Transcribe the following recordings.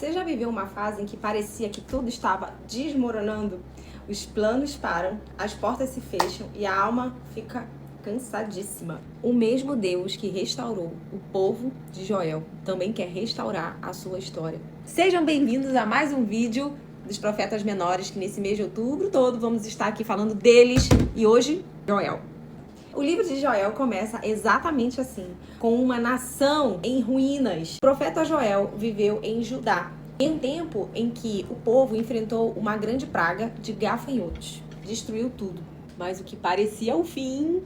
Você já viveu uma fase em que parecia que tudo estava desmoronando? Os planos param, as portas se fecham e a alma fica cansadíssima. O mesmo Deus que restaurou o povo de Joel também quer restaurar a sua história. Sejam bem-vindos a mais um vídeo dos Profetas Menores, que nesse mês de outubro todo vamos estar aqui falando deles. E hoje, Joel. O livro de Joel começa exatamente assim, com uma nação em ruínas. O profeta Joel viveu em Judá, em um tempo em que o povo enfrentou uma grande praga de gafanhotos. Destruiu tudo. Mas o que parecia o fim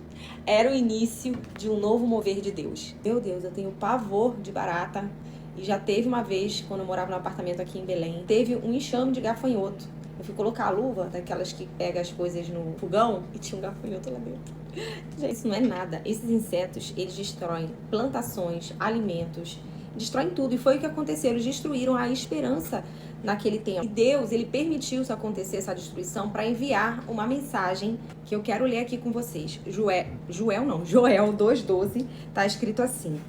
era o início de um novo mover de Deus. Meu Deus, eu tenho pavor de barata. E já teve uma vez, quando eu morava no apartamento aqui em Belém, teve um enxame de gafanhoto. Eu fui colocar a luva, daquelas que pega as coisas no fogão, e tinha um gafanhoto lá dentro. Gente, isso não é nada. Esses insetos, eles destroem plantações, alimentos, destroem tudo. E foi o que aconteceu. Eles destruíram a esperança naquele tempo. E Deus, ele permitiu isso acontecer, essa destruição, para enviar uma mensagem que eu quero ler aqui com vocês. Joel 2:12, tá escrito assim: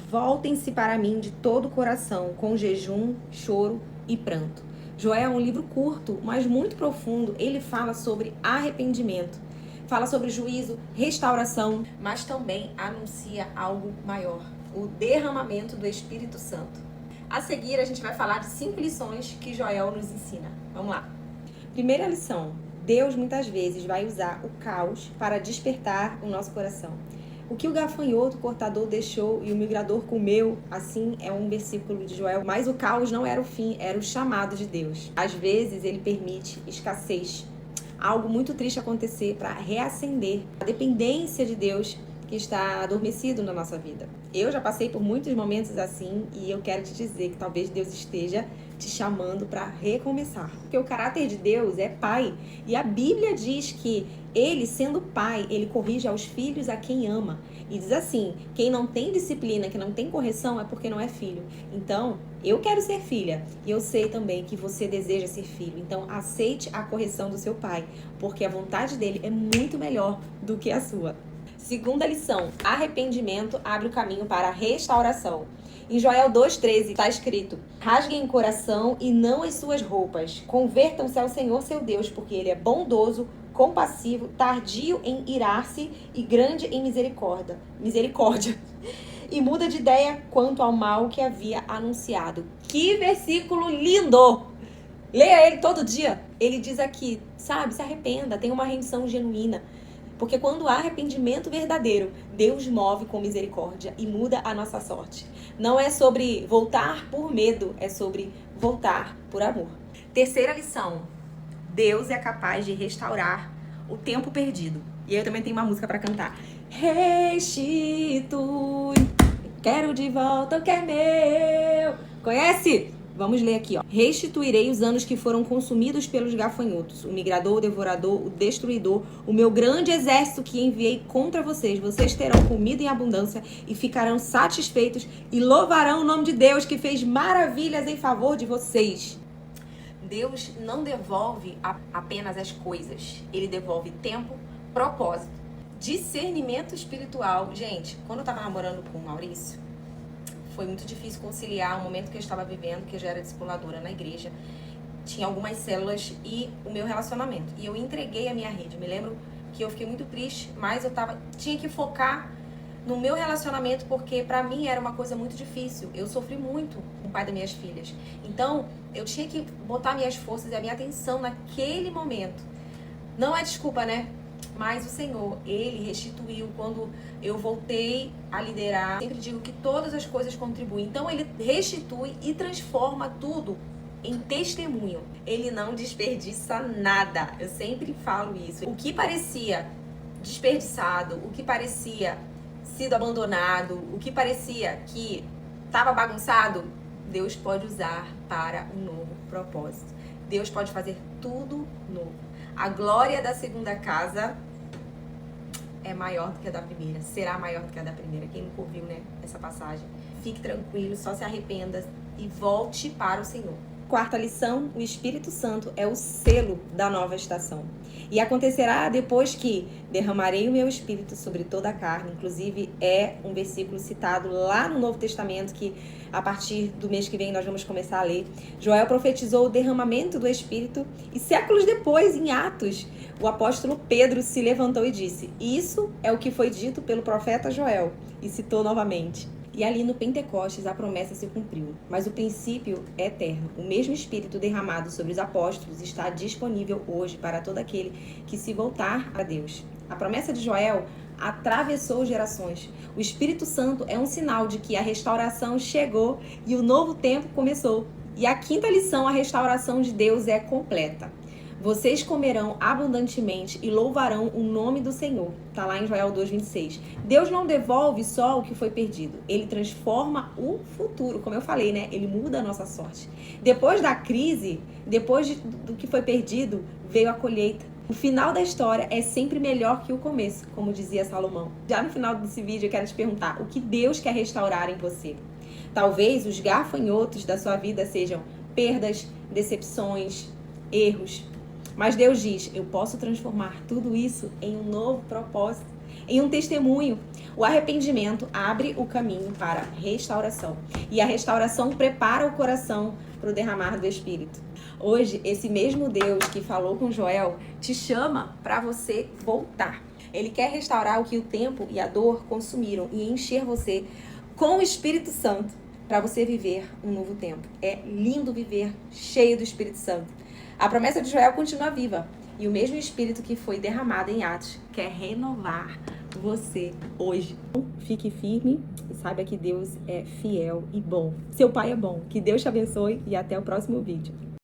voltem-se para mim de todo o coração, com jejum, choro e pranto. Joel é um livro curto, mas muito profundo. Ele fala sobre arrependimento, fala sobre juízo, restauração, mas também anuncia algo maior: o derramamento do Espírito Santo. A seguir, a gente vai falar de 5 lições que Joel nos ensina. Vamos lá. Primeira lição: Deus muitas vezes vai usar o caos para despertar o nosso coração. O que o gafanhoto cortador deixou e o migrador comeu, assim é um versículo de Joel. Mas o caos não era o fim, era o chamado de Deus. Às vezes ele permite escassez, algo muito triste acontecer para reacender a dependência de Deus que está adormecido na nossa vida. Eu já passei por muitos momentos assim e eu quero te dizer que talvez Deus esteja te chamando para recomeçar. Porque o caráter de Deus é pai e a Bíblia diz que ele, sendo pai, ele corrige aos filhos a quem ama. E diz assim: quem não tem disciplina, que não tem correção, é porque não é filho. Então, eu quero ser filha e eu sei também que você deseja ser filho. Então, aceite a correção do seu pai, porque a vontade dele é muito melhor do que a sua. Segunda lição: arrependimento abre o caminho para a restauração. Em Joel 2:13 está escrito: rasguem o coração e não as suas roupas. Convertam-se ao Senhor seu Deus, porque Ele é bondoso, compassivo, tardio em irar-se e grande em misericórdia. E muda de ideia quanto ao mal que havia anunciado. Que versículo lindo! Leia ele todo dia. Ele diz aqui, sabe, se arrependa, tenha uma rendição genuína. Porque quando há arrependimento verdadeiro, Deus move com misericórdia e muda a nossa sorte. Não é sobre voltar por medo, é sobre voltar por amor. Terceira lição: Deus é capaz de restaurar o tempo perdido. E eu também tenho uma música para cantar. Restitui, quero de volta o que é meu. Conhece? Vamos ler aqui, ó. Restituirei os anos que foram consumidos pelos gafanhotos, o migrador, o devorador, o destruidor, o meu grande exército que enviei contra vocês. Vocês terão comida em abundância e ficarão satisfeitos e louvarão o nome de Deus que fez maravilhas em favor de vocês. Deus não devolve apenas as coisas, ele devolve tempo, propósito, discernimento espiritual. Gente, quando eu tava namorando com o Maurício, foi muito difícil conciliar o momento que eu estava vivendo, que eu já era discipuladora na igreja, tinha algumas células e o meu relacionamento. E eu entreguei a minha rede. Eu me lembro que eu fiquei muito triste, mas tinha que focar no meu relacionamento, porque pra mim era uma coisa muito difícil. Eu sofri muito com o pai das minhas filhas. Então, eu tinha que botar minhas forças e a minha atenção naquele momento. Não é desculpa, né? Mas o Senhor, Ele restituiu quando eu voltei a liderar. Sempre digo que todas as coisas contribuem. Então, Ele restitui e transforma tudo em testemunho. Ele não desperdiça nada. Eu sempre falo isso. O que parecia desperdiçado, o que parecia sido abandonado, o que parecia que estava bagunçado, Deus pode usar para um novo propósito. Deus pode fazer tudo novo. A glória da segunda casa é maior do que a da primeira. Será maior do que a da primeira. Quem nunca ouviu, né, essa passagem? Fique tranquilo, só se arrependa e volte para o Senhor. Quarta lição, o Espírito Santo é o selo da nova estação. E acontecerá depois que derramarei o meu Espírito sobre toda a carne. Inclusive, é um versículo citado lá no Novo Testamento, que a partir do mês que vem nós vamos começar a ler. Joel profetizou o derramamento do Espírito e séculos depois, em Atos, o apóstolo Pedro se levantou e disse: isso é o que foi dito pelo profeta Joel. E citou novamente. E ali no Pentecostes a promessa se cumpriu. Mas o princípio é eterno. O mesmo Espírito derramado sobre os apóstolos está disponível hoje para todo aquele que se voltar a Deus. A promessa de Joel atravessou gerações. O Espírito Santo é um sinal de que a restauração chegou e o novo tempo começou. E a quinta lição, a restauração de Deus é completa. Vocês comerão abundantemente e louvarão o nome do Senhor. Está lá em Joel 2,26. Deus não devolve só o que foi perdido. Ele transforma o futuro. Como eu falei, né? Ele muda a nossa sorte. Depois da crise, depois do que foi perdido, veio a colheita. O final da história é sempre melhor que o começo, como dizia Salomão. Já no final desse vídeo eu quero te perguntar o que Deus quer restaurar em você. Talvez os gafanhotos da sua vida sejam perdas, decepções, erros. Mas Deus diz, eu posso transformar tudo isso em um novo propósito, em um testemunho. O arrependimento abre o caminho para a restauração. E a restauração prepara o coração para o derramar do Espírito. Hoje, esse mesmo Deus que falou com Joel te chama para você voltar. Ele quer restaurar o que o tempo e a dor consumiram e encher você com o Espírito Santo para você viver um novo tempo. É lindo viver cheio do Espírito Santo. A promessa de Joel continua viva. E o mesmo Espírito que foi derramado em Atos quer renovar você hoje. Fique firme e saiba que Deus é fiel e bom. Seu Pai é bom. Que Deus te abençoe e até o próximo vídeo.